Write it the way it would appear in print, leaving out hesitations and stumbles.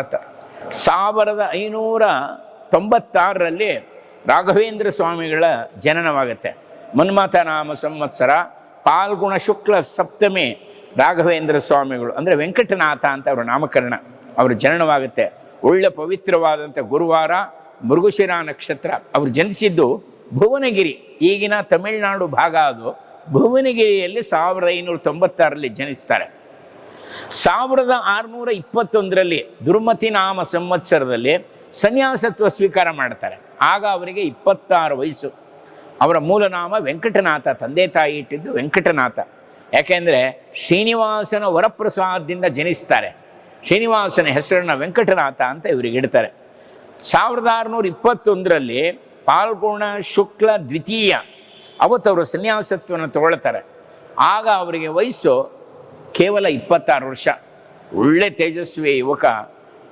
1596ರಲ್ಲಿ ರಾಘವೇಂದ್ರ ಸ್ವಾಮಿಗಳ ಜನನವಾಗುತ್ತೆ. ಮನ್ಮಥ ನಾಮ ಸಂವತ್ಸರ ಪಾಲ್ಗುಣ ಶುಕ್ಲ ಸಪ್ತಮಿ ರಾಘವೇಂದ್ರ ಸ್ವಾಮಿಗಳು ಅಂದರೆ ವೆಂಕಟನಾಥ ಅಂತ ಅವರ ನಾಮಕರಣ, ಅವರ ಜನನವಾಗುತ್ತೆ. ಒಳ್ಳೆ ಪವಿತ್ರವಾದಂಥ ಗುರುವಾರ, ಮೃಗಶಿರ ನಕ್ಷತ್ರ. ಅವರು ಜನಿಸಿದ್ದು ಭುವನಗಿರಿ, ಈಗಿನ ತಮಿಳುನಾಡು ಭಾಗ. ಅದು ಭುವನಗಿರಿಯಲ್ಲಿ 1596ರಲ್ಲಿ ಜನಿಸ್ತಾರೆ. 1621ರಲ್ಲಿ ದುರ್ಮತಿ ನಾಮ ಸಂವತ್ಸರದಲ್ಲಿ ಸನ್ಯಾಸತ್ವ ಸ್ವೀಕಾರ ಮಾಡ್ತಾರೆ. ಆಗ ಅವರಿಗೆ 26 ವಯಸ್ಸು. ಅವರ ಮೂಲ ನಾಮ ವೆಂಕಟನಾಥ, ತಂದೆ ತಾಯಿ ಇಟ್ಟಿದ್ದು ವೆಂಕಟನಾಥ. ಯಾಕೆಂದರೆ ಶ್ರೀನಿವಾಸನ ವರಪ್ರಸಾದದಿಂದ ಜನಿಸ್ತಾರೆ. ಶ್ರೀನಿವಾಸನ ಹೆಸರನ್ನು ವೆಂಕಟನಾಥ ಅಂತ ಇವರಿಗೆ ಇಡ್ತಾರೆ. 1621ರಲ್ಲಿ ಪಾಲ್ಗುಣ ಶುಕ್ಲ ದ್ವಿತೀಯ ಅವತ್ತವರು ಸನ್ಯಾಸತ್ವವನ್ನು ತಗೊಳ್ತಾರೆ. ಆಗ ಅವರಿಗೆ ವಯಸ್ಸು ಕೇವಲ 26 ವರ್ಷ. ಒಳ್ಳೆ ತೇಜಸ್ವಿ ಯುವಕ.